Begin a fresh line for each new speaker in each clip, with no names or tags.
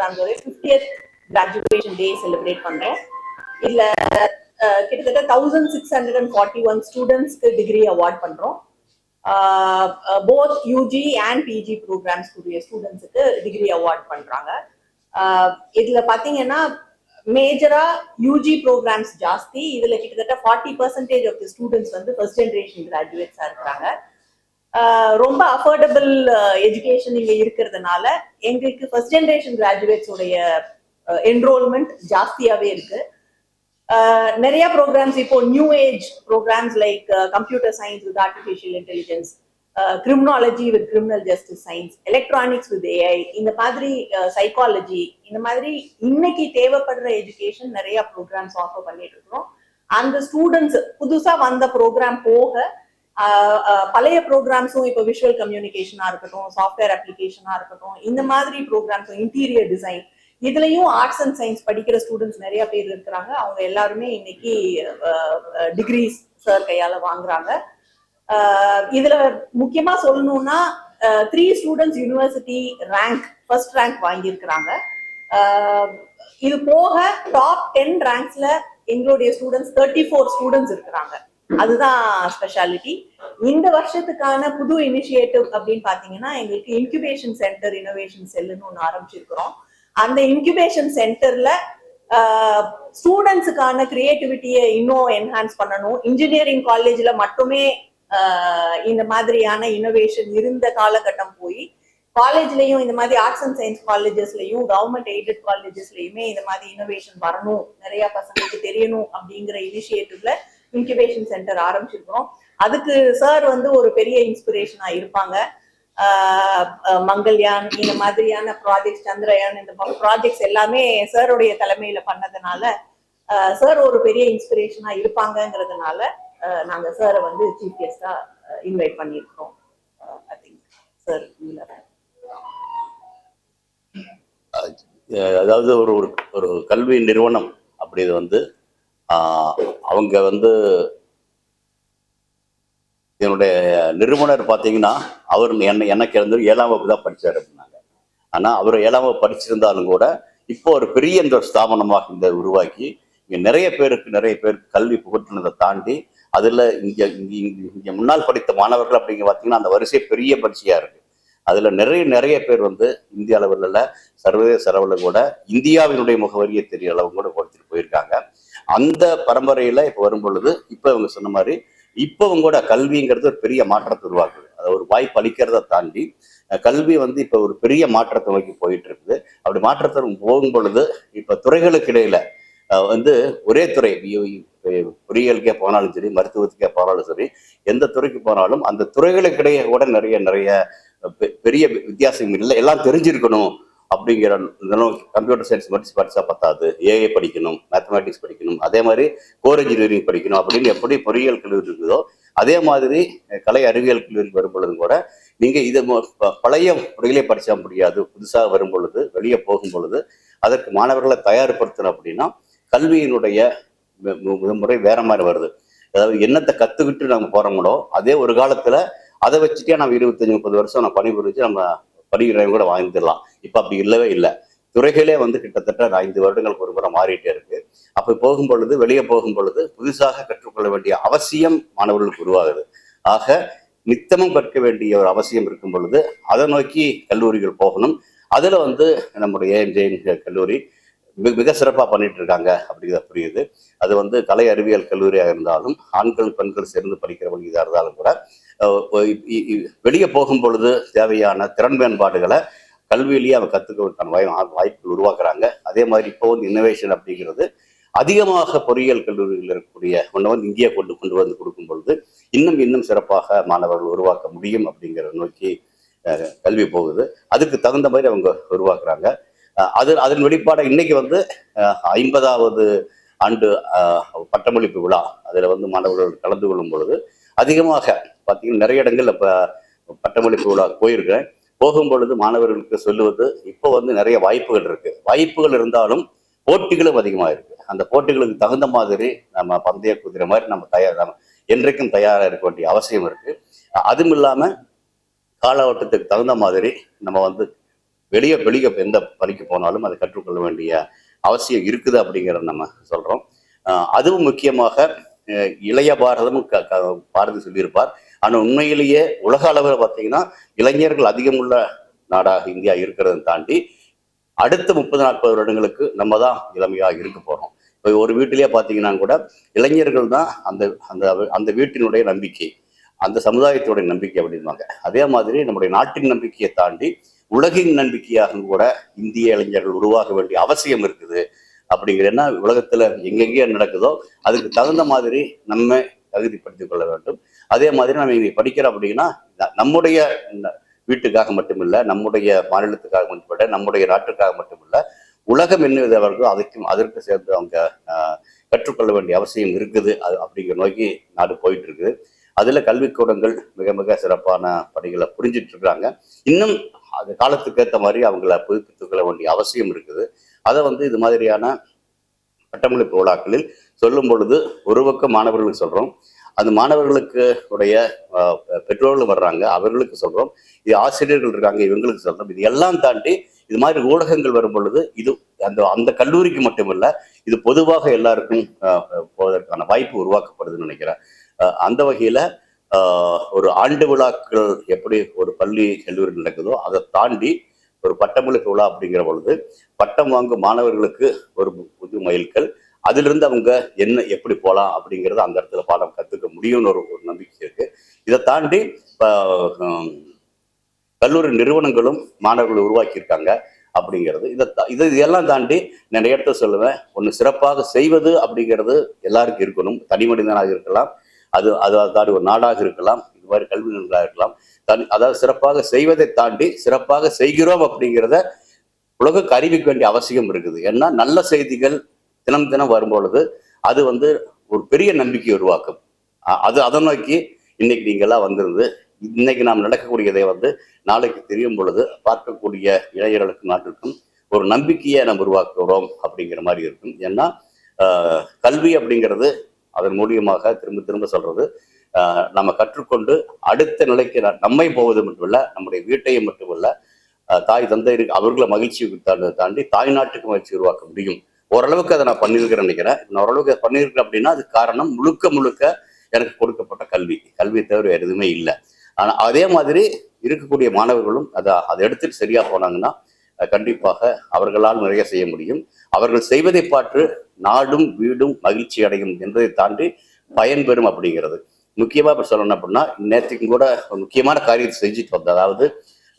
நாங்கள் 50th graduation day celebrate பண்றோம். இதுல கிட்டத்தட்ட 1641 ஸ்டூடெண்ட்ஸ்க்கு டிகிரி அவார்ட் பண்றோம். Both UG and PG programmes கூடிய ஸ்டூடெண்ட்ஸுக்கு டிகிரி அவார்ட் பண்றாங்க. இதுல பாத்தீங்கன்னா மேஜரா யூஜி ப்ரோக்ராம்ஸ் ஜாஸ்தி. இதுல கிட்டத்தட்ட 40% ஆஃப் தி ஸ்டூடெண்ட்ஸ் வந்து ஃபர்ஸ்ட் ஜெனரேஷன் கிராஜுவேட்ஸா இருக்கிறாங்க. ரொம்ப அஃபோர்டபுள் எஜுகேஷன் இங்க இருக்கிறதுனால எங்களுக்கு ஃபர்ஸ்ட் ஜெனரேஷன் கிராஜுவேட்ஸ் உடைய என்ரோல்மெண்ட் ஜாஸ்தியாவே இருக்கு. நிறைய ப்ரோக்ராம்ஸ் இப்போ new age programmes like computer science with artificial intelligence, criminology with criminal justice science, electronics with AI, இந்த மாதிரி சைக்காலஜி, இந்த மாதிரி இன்னைக்கு தேவைப்படுற எஜுகேஷன் நிறைய ப்ரோக்ராம்ஸ் ஆஃபர் பண்ணிட்டு இருக்கிறோம். அந்த ஸ்டூடெண்ட்ஸ் புதுசா வந்த ப்ரோக்ராம் போக பழைய ப்ரோக்ராம்ஸும் இப்போ விஷுவல் கம்யூனிகேஷனா இருக்கட்டும், சாஃப்ட்வேர் அப்ளிகேஷனா இருக்கட்டும், இந்த மாதிரி ப்ரோக்ராம்ஸும் இன்டீரியர் டிசைன், இதுலயும் ஆர்ட்ஸ் அண்ட் சயின்ஸ் படிக்கிற ஸ்டூடெண்ட்ஸ் நிறைய பேர் இருக்கிறாங்க. அவங்க எல்லாருமே இன்னைக்கு டிகிரிஸ் சார் கையால வாங்குறாங்க. இதுல முக்கியமா சொல்லணும்னா 3 students university rank first rank வாங்கியிருக்கிறாங்க. இது போக டாப் 10 ரேங்க்ஸ்ல எங்களுடைய ஸ்டூடெண்ட்ஸ் 34 ஸ்டூடெண்ட்ஸ் இருக்கிறாங்க. அதுதான் ஸ்பெஷாலிட்டி. இந்த வருஷத்துக்கான புது இனிஷியேட்டிவ் அப்படின்னு பாத்தீங்கன்னா எங்களுக்கு இன்குபேஷன் சென்டர் இனோவேஷன் செல்லுன்னு ஒன்று ஆரம்பிச்சிருக்கிறோம். அந்த இன்குபேஷன் சென்டர்ல ஸ்டூடெண்ட்ஸுக்கான கிரியேட்டிவிட்டியை இன்னும் என்ஹான்ஸ் பண்ணணும். இன்ஜினியரிங் காலேஜ்ல மட்டுமே இந்த மாதிரியான இனோவேஷன் இருந்த காலகட்டம் போய் காலேஜ்லயும் இந்த மாதிரி ஆர்ட்ஸ் அண்ட் சயின்ஸ் காலேஜஸ்லயும் கவர்மெண்ட் எய்டட் காலேஜஸ்லயுமே இந்த மாதிரி இனோவேஷன் வரணும், நிறைய பசங்களுக்கு தெரியணும் அப்படிங்கிற இனிஷியேட்டிவ்ல இன்குபேஷன் சென்டர் ஆரம்பிச்சிருக்கிறோம். அதுக்கு சார் வந்து ஒரு பெரிய இன்ஸ்பிரேஷனா இருப்பாங்க. மங்கள்யான் இந்த மாதிரியான ப்ராஜெக்ட்ஸ், சந்திரயான், இந்த ப்ராஜெக்ட்ஸ் எல்லாமே சாருடைய தலைமையில பண்ணதுனால சார் ஒரு பெரிய இன்ஸ்பிரேஷனா இருப்பாங்கிறதுனால நாங்க சாரை வந்து சீஃப் கெஸ்டா இன்வைட் பண்ணியிருக்கிறோம். ஐ திங்க் சார்
அதாவது ஒரு ஒரு கல்வி நிறுவனம் அப்படி வந்து அவங்க வந்து என்னுடைய நிறுவனர் பார்த்தீங்கன்னா அவர் எனக்கு இருந்து 7ஆம் வகுப்பு தான் படித்தார் அப்படின்னாங்க. ஆனால் அவர் 7ஆம் வகுப்பு படிச்சிருந்தாலும் கூட இப்போ ஒரு பெரிய இந்த ஸ்தாபனமாக இந்த உருவாக்கி இங்கே நிறைய பேருக்கு கல்வி புகட்டினதை தாண்டி அதில் இங்கே முன்னால் படித்த மாணவர்கள் அப்படிங்க பார்த்தீங்கன்னா அந்த வரிசை பெரிய பரிசையாக இருக்குது. அதில் நிறைய பேர் வந்து இந்திய அளவில் இல்லை, சர்வதேச அளவில் கூட இந்தியாவினுடைய முகவரியை தெரிய அளவு கூட கொடுத்துட்டு போயிருக்காங்க. அந்த பரம்பரையில் இப்போ வரும் பொழுது இப்போ இவங்க சொன்ன மாதிரி இப்பவும் கூட கல்விங்கிறது ஒரு பெரிய மாற்றத்தை உருவாக்குது. அதை ஒரு வாய்ப்பு அளிக்கிறத தாண்டி கல்வி வந்து இப்போ ஒரு பெரிய மாற்றத்தை நோக்கி போயிட்டு இருக்குது. அப்படி மாற்றத்தை போகும் பொழுது இப்போ துறைகளுக்கு இடையில வந்து ஒரே துறை, பொறியியலுக்கே போனாலும் சரி, மருத்துவத்துக்கே போனாலும் சரி, எந்த துறைக்கு போனாலும் அந்த துறைகளுக்கிடையே கூட நிறைய பெரிய வித்தியாசம் இல்லை. எல்லாம் தெரிஞ்சிருக்கணும் அப்படிங்கிற கம்ப்யூட்டர் சயின்ஸ் படிச்சா பத்தாது, ஏஐ படிக்கணும், மேத்தமேட்டிக்ஸ் படிக்கணும், அதே மாதிரி கோர் இன்ஜினியரிங் படிக்கணும் அப்படின்னு எப்படி பொறியியல் கல்லூரி இருக்குதோ அதே மாதிரி கலை அறிவியல் கல்லூரிக்கு வரும் பொழுது கூட நீங்கள் இது பழைய முறையிலே படித்தா முடியாது. புதுசாக வரும் பொழுது, வெளியே போகும் பொழுது அதற்கு மாணவர்களை தயார்படுத்தணும். அப்படின்னா கல்வியினுடைய முறை வேற மாதிரி வருது. அதாவது என்னத்தை கற்றுக்கிட்டு நம்ம போகிறோங்களோ அதே ஒரு காலத்தில் அதை வச்சுட்டே நம்ம 25-30 வருஷம் நம்ம பணிபுரிஞ்சு நம்ம படிக்கிறவங்க கூட வாழ்ந்துடலாம். இப்போ அப்படி இல்லவே இல்லை. துறைகளே வந்து கிட்டத்தட்ட 5 வருடங்களுக்கு ஒரு முறை மாறிட்டே இருக்கு. அப்போ போகும் பொழுது, வெளியே போகும் பொழுது புதுசாக கற்றுக்கொள்ள வேண்டிய அவசியம் மாணவர்களுக்கு உருவாகுது. ஆக நித்தமும் கற்க வேண்டிய ஒரு அவசியம் இருக்கும் பொழுது அதை நோக்கி கல்லூரிகள் போகணும். அதில் வந்து நம்முடைய ஏஎன்ஜே கல்லூரி மிக சிறப்பாக பண்ணிட்டு இருக்காங்க அப்படிங்கிறத புரியுது. அது வந்து கலை அறிவியல் கல்லூரியாக இருந்தாலும் ஆண்கள் பெண்கள் சேர்ந்து படிக்கிறவங்க இதாக இருந்தாலும் கூட வெளியே போகும் பொழுது தேவையான திறன் மேம்பாடுகளை கல்வியிலேயே அவங்க கற்றுக்கிறதுக்கான வாய்ப்புகள் உருவாக்குறாங்க. அதே மாதிரி இப்போ வந்து இன்னோவேஷன் அப்படிங்கிறது அதிகமாக பொறியியல் கல்லூரிகளில் இருக்கக்கூடிய ஒன்றை வந்து இங்கேயே கொண்டு வந்து கொடுக்கும் பொழுது இன்னும் சிறப்பாக மாணவர்கள் உருவாக்க முடியும் அப்படிங்கிறத நோக்கி கல்வி போகுது. அதுக்கு தகுந்த மாதிரி அவங்க உருவாக்குறாங்க. அதன் வெளிப்பாட இன்னைக்கு வந்து 50வது ஆண்டு பட்டமளிப்பு விழா, அதில் வந்து மாணவர்கள் கலந்து கொள்ளும் பொழுது அதிகமாக பார்த்தீங்கன்னா நிறைய இடங்கள் இப்போ பட்டமளிப்பு விழா போயிருக்கிறேன். போகும் பொழுது மாணவர்களுக்கு சொல்லுவது இப்போ வந்து நிறைய வாய்ப்புகள் இருக்கு. வாய்ப்புகள் இருந்தாலும் போட்டிகளும் அதிகமாக இருக்கு. அந்த போட்டிகளுக்கு தகுந்த மாதிரி நம்ம பந்தய குதிரை மாதிரி நம்ம என்றைக்கும் தயாராக இருக்க வேண்டிய அவசியம் இருக்கு. அதுவும் இல்லாமல் கால ஓட்டத்துக்கு தகுந்த மாதிரி நம்ம வந்து வெளியே வெளியே எந்த பணிக்கு போனாலும் அதை கற்றுக்கொள்ள வேண்டிய அவசியம் இருக்குது அப்படிங்கிறத நம்ம சொல்றோம். அதுவும் முக்கியமாக இளைய பாரதமும் பாரதி சொல்லியிருப்பார். ஆனால் உண்மையிலேயே உலக அளவில் பார்த்தீங்கன்னா இளைஞர்கள் அதிகமுள்ள நாடாக இந்தியா இருக்கிறத தாண்டி அடுத்த 30-40 வருடங்களுக்கு நம்ம தான் இளமையாக இருக்க போறோம். இப்போ ஒரு வீட்டிலேயே பார்த்தீங்கன்னா கூட இளைஞர்கள் தான் அந்த அந்த அந்த வீட்டினுடைய நம்பிக்கை, அந்த சமுதாயத்தோட நம்பிக்கை அப்படின்பாங்க. அதே மாதிரி நம்முடைய நாட்டின் நம்பிக்கையை தாண்டி உலகின் நம்பிக்கையாக கூட இந்திய இளைஞர்கள் உருவாக வேண்டிய அவசியம் இருக்குது. அப்படிங்கிறன்னா உலகத்துல எங்கெங்கே நடக்குதோ அதுக்கு தகுந்த மாதிரி நம்ம தகுதிப்படுத்திக் கொள்ள வேண்டும். அதே மாதிரி நம்ம இங்கே படிக்கிறோம் அப்படின்னா நம்முடைய வீட்டுக்காக மட்டுமில்ல, நம்முடைய மாநிலத்துக்காக மட்டுமில்ல, நம்முடைய நாட்டுக்காக மட்டுமில்ல, உலகம் என்னவர்களோ அதற்கு சேர்ந்து அவங்க கற்றுக்கொள்ள வேண்டிய அவசியம் இருக்குது. அப்படிங்கிற நோக்கி நாடு போயிட்டு இருக்குது. அதுல கல்விக்கூடங்கள் மிக மிக சிறப்பான பணிகளை புரிஞ்சிட்டு இருக்கிறாங்க. இன்னும் அது காலத்துக்கு ஏற்ற மாதிரி அவங்கள புதுப்பித்துக் கொள்ள வேண்டிய அவசியம் இருக்குது. அதை இது மாதிரியான பட்டமளிப்பு விழாக்களில் சொல்லும் பொழுது ஒரு பக்கம் மாணவர்களுக்கு சொல்றோம், அந்த மாணவர்களுக்கு உடைய பெற்றோர்கள் வர்றாங்க, அவர்களுக்கு சொல்றோம், இது ஆசிரியர்கள் இருக்காங்க, இவங்களுக்கு சொல்றோம். இது எல்லாம் தாண்டி இது மாதிரி ஊடகங்கள் வரும் பொழுது இது அந்த அந்த கல்லூரிக்கு மட்டுமல்ல, இது பொதுவாக எல்லாருக்கும் போவதற்கான வாய்ப்பு உருவாக்கப்படுதுன்னு நினைக்கிறேன். அந்த வகையில ஒரு ஆண்டு விழாக்கள் எப்படி ஒரு பள்ளி கல்லூரி நடக்குதோ அதை தாண்டி ஒரு பட்டமளிப்பு விழா அப்படிங்கிற பொழுது பட்டம் வாங்கும் மாணவர்களுக்கு ஒரு புது மைல்கல், அதிலிருந்து அவங்க என்ன எப்படி போகலாம் அப்படிங்கிறத அந்த இடத்துல பாடம் கற்றுக்க முடியும்னு ஒரு நம்பிக்கை இருக்கு. இதை தாண்டி கல்லூரி நிறுவனங்களும் மாணவர்களை உருவாக்கியிருக்காங்க அப்படிங்கிறது. இதெல்லாம் தாண்டி நிறைய இடத்த சொல்லுவேன், ஒன்று சிறப்பாக செய்வது அப்படிங்கிறது எல்லாருக்கும் இருக்கணும். தனி மனிதனாக இருக்கலாம், அது ஒரு நாடாக இருக்கலாம், இது மாதிரி கல்வி நிறுவனங்களாக இருக்கலாம். அதாவது சிறப்பாக செய்வதை தாண்டி சிறப்பாக செய்கிறோம் அப்படிங்கிறத உலகுக்கு அறிவிக்க வேண்டிய அவசியம் இருக்குது. ஏன்னா நல்ல செய்திகள் தினம் தினம் வரும்பொழுது அது ஒரு பெரிய நம்பிக்கை உருவாக்கும். அதை நோக்கி இன்னைக்கு நீங்கெல்லாம் வந்திருந்து இன்னைக்கு நாம் நடக்கக்கூடியதை நாளைக்கு தெரியும் பொழுது பார்க்கக்கூடிய இளைஞர்களுக்கும் நாட்டிற்கும் ஒரு நம்பிக்கையை நம்ம உருவாக்குறோம் அப்படிங்கிற மாதிரி இருக்கும். ஏன்னா கல்வி அப்படிங்கிறது அதன் மூலியமாக திரும்ப திரும்ப சொல்றது, நம்ம கற்றுக்கொண்டு அடுத்த நிலைக்கு நம்மை போவது மட்டுமல்ல, நம்முடைய வீட்டையும் மட்டுமல்ல, தாய் தந்தை அவர்களை மகிழ்ச்சி தாண்டி தாய் நாட்டுக்கு மகிழ்ச்சி உருவாக்க முடியும். ஓரளவுக்கு அதை நான் பண்ணியிருக்கிறேன் நினைக்கிறேன். நான் ஓரளவுக்கு அதை பண்ணியிருக்கிறேன் அப்படின்னா அது காரணம் முழுக்க முழுக்க எனக்கு கொடுக்கப்பட்ட கல்வியை தவிர வேறு எதுவுமே இல்லை. ஆனால் அதே மாதிரி இருக்கக்கூடிய மாணவர்களும் அதை எடுத்துட்டு சரியா போனாங்கன்னா கண்டிப்பாக அவர்களால் நிறைய செய்ய முடியும். அவர்கள் செய்வதை பார்த்து நாடும் வீடும் மகிழ்ச்சி அடையும் என்பதை தாண்டி பயன்பெறும் அப்படிங்கிறது. முக்கியமா இப்ப சொல்லணும் அப்படின்னா நேற்றுக்கு கூட ஒரு முக்கியமான காரியத்தை செஞ்சுட்டு வந்தது. அதாவது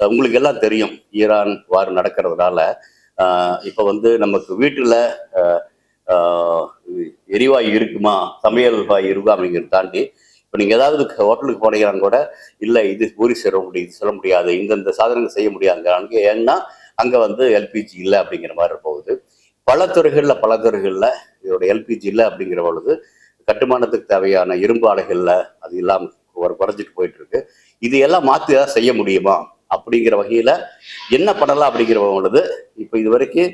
உங்களுக்கு எல்லாம் தெரியும், ஈரான் வார் நடக்கிறதுனால இப்ப நமக்கு வீட்டுல எரிவாயு இருக்குமா, சமையல் வாயு இருக்கா அப்படிங்கிறத தாண்டி இப்போ நீங்கள் ஏதாவது ஹோட்டலுக்கு போனீங்கன்னா கூட இல்லை இது பூரி சொல்ல முடியாது, இந்த சாதனங்கள் செய்ய முடியாது. அங்கே ஏன்னா அங்கே எல்பிஜி இல்லை அப்படிங்கிற மாதிரி போகுது. பல துறைகளில் இதோட எல்பிஜி இல்லை அப்படிங்கிற பொழுது கட்டுமானத்துக்கு தேவையான இரும்பு ஆலைகளில் அது இல்லாமல் குறைஞ்சிட்டு போயிட்டு இருக்கு. இது எல்லாம் மாற்றி ஏதாவது செய்ய முடியுமா அப்படிங்கிற வகையில் என்ன பண்ணலாம் அப்படிங்கிற பொழுது இப்போ இது வரைக்கும்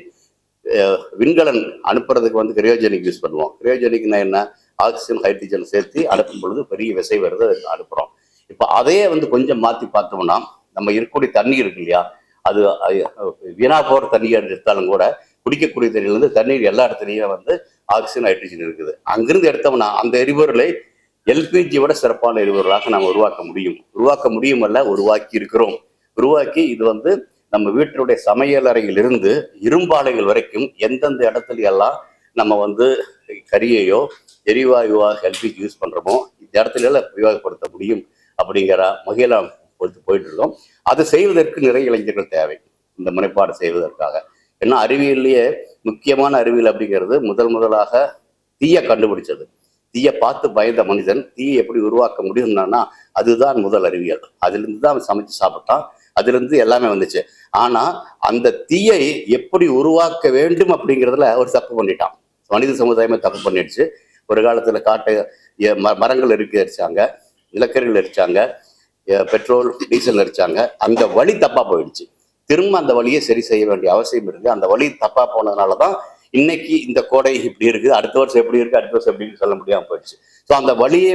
விண்கலன் அனுப்புறதுக்கு கிரையோஜெனிக் யூஸ் பண்ணுவோம். கிரையோஜெனிக்னா என்ன, ஆக்சிஜன் ஹைட்ரஜன் சேர்த்து அனுப்பும் பொழுது பெரிய விசை வருது, அனுப்புறோம். இப்போ அதையே கொஞ்சம் மாற்றி பார்த்தோம்னா நம்ம இருக்கக்கூடிய தண்ணி இருக்கு இல்லையா, அது வீணா போகிற தண்ணியை எடுத்தாலும் கூட குடிக்கக்கூடிய தண்ணியிலேருந்து தண்ணீர் எல்லா இடத்துலையும் ஆக்சிஜன் ஹைட்ரஜன் இருக்குது. அங்கிருந்து எடுத்தோம்னா அந்த எரிபொருளை எல்பிஜி விட சிறப்பான எரிபொருளாக நாம் உருவாக்க முடியும் அல்ல, உருவாக்கி இருக்கிறோம். உருவாக்கி இது நம்ம வீட்டினுடைய சமையலறையிலிருந்து இரும்பாலைகள் வரைக்கும் எந்தெந்த இடத்துல எல்லாம் நம்ம கரியையோ எரிவாயுவாக எல்பிஜி யூஸ் பண்றோமோ இந்த இடத்துல எல்லாம் உபயோகப்படுத்த முடியும் அப்படிங்கிற வகையில போயிட்டு இருக்கோம். அது செய்வதற்கு நிறைய இளைஞர்கள் தேவை, இந்த முனைப்பாடு செய்வதற்காக. ஏன்னா அறிவியல்லையே முக்கியமான அறிவியல் அப்படிங்கிறது முதலாக தீய கண்டுபிடிச்சது. தீய பார்த்து பயந்த மனிதன் தீயை எப்படி உருவாக்க முடியும்னா அதுதான் முதல் அறிவியல். அதிலிருந்து தான் சமைச்சு சாப்பிட்டான், அதிலிருந்து எல்லாமே வந்துச்சு. ஆனா அந்த தீயை எப்படி உருவாக்க வேண்டும் அப்படிங்கிறதுல ஒரு தப்பு பண்ணிட்டான். மனித சமுதாயமே தப்பு பண்ணிடுச்சு. ஒரு காலத்துல மரங்கள் எரிச்சாங்க, நிலக்கரிகள் எரிச்சாங்க, பெட்ரோல் டீசல் எரிச்சாங்க. அந்த வழி தப்பா போயிடுச்சு. திரும்ப அந்த வழியை சரி செய்ய வேண்டிய அவசியம் இருக்கு. அந்த வழி தப்பா போனதுனாலதான் இன்னைக்கு இந்த கோடை இப்படி இருக்குது, அடுத்த வருஷம் எப்படி இருக்கு, அடுத்த வருஷம் எப்படி சொல்ல முடியாம போயிடுச்சு. ஸோ அந்த வழியை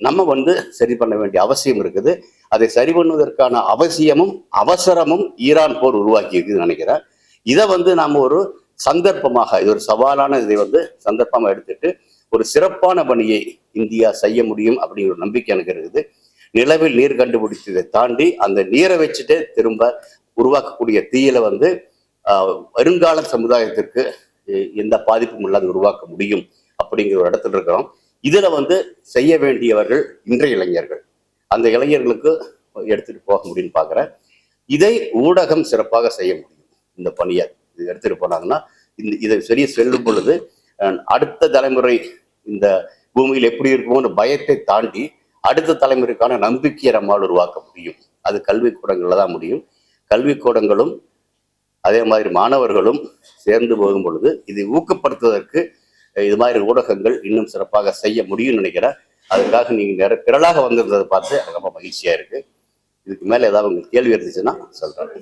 நம்ம வந்து சரி பண்ண வேண்டிய அவசியம் இருக்குது. அதை சரி பண்ணுவதற்கான அவசியமும் அவசரமும் ஈரான் போர் உருவாக்கி இருக்குதுன்னு நினைக்கிறேன். இதை வந்து நாம ஒரு சந்தர்ப்பமாக, இது ஒரு சவாலான இதை வந்து சந்தர்ப்பமாக எடுத்துட்டு ஒரு சிறப்பான பணியை இந்தியா செய்ய முடியும் அப்படிங்கிற ஒரு நம்பிக்கை எனக்கு இருக்குது. நிலவில் நீர் கண்டுபிடிச்சதை தாண்டி அந்த நீரை வச்சுட்டு திரும்ப உருவாக்கக்கூடிய தீயில வந்து வருங்கால சமுதாயத்திற்கு எந்த பாதிப்பும் இல்லாத உருவாக்க முடியும் அப்படிங்கிற ஒரு இடத்துல இருக்கிறோம். இதுல வந்து செய்ய வேண்டியவர்கள் இன்றைய இளைஞர்கள், அந்த இளைஞர்களுக்கு எடுத்துட்டு போக முடியும்னு பாக்குறேன். இதை ஊடகம் சிறப்பாக செய்ய முடியும். இந்த பணியை இது எடுத்துட்டு போனாங்கன்னா இதை சரிய செல்லும் பொழுது அடுத்த தலைமுறை இந்த பூமியில் எப்படி இருக்குமோன்னு பயத்தை தாண்டி அடுத்த தலைமுறைக்கான நம்பிக்கையை நம்மால் உருவாக்க முடியும். அது கல்விக்கூடங்கள்ல தான் முடியும். கல்விக்கூடங்களும் அதே மாதிரி மாணவர்களும் சேர்ந்து போகும் பொழுது இதை ஊக்கப்படுத்துவதற்கு இது மாதிரி ஊடகங்கள் இன்னும் சிறப்பாக செய்ய முடியும்னு நினைக்கிறேன். அதுக்காக நீங்க திரளாக வந்திருந்ததை பார்த்து எனக்கு ரொம்ப மகிழ்ச்சியா இருக்கு. இதுக்கு மேல ஏதாவது உங்களுக்கு கேள்வி இருந்துச்சுன்னா சொல்றேன்.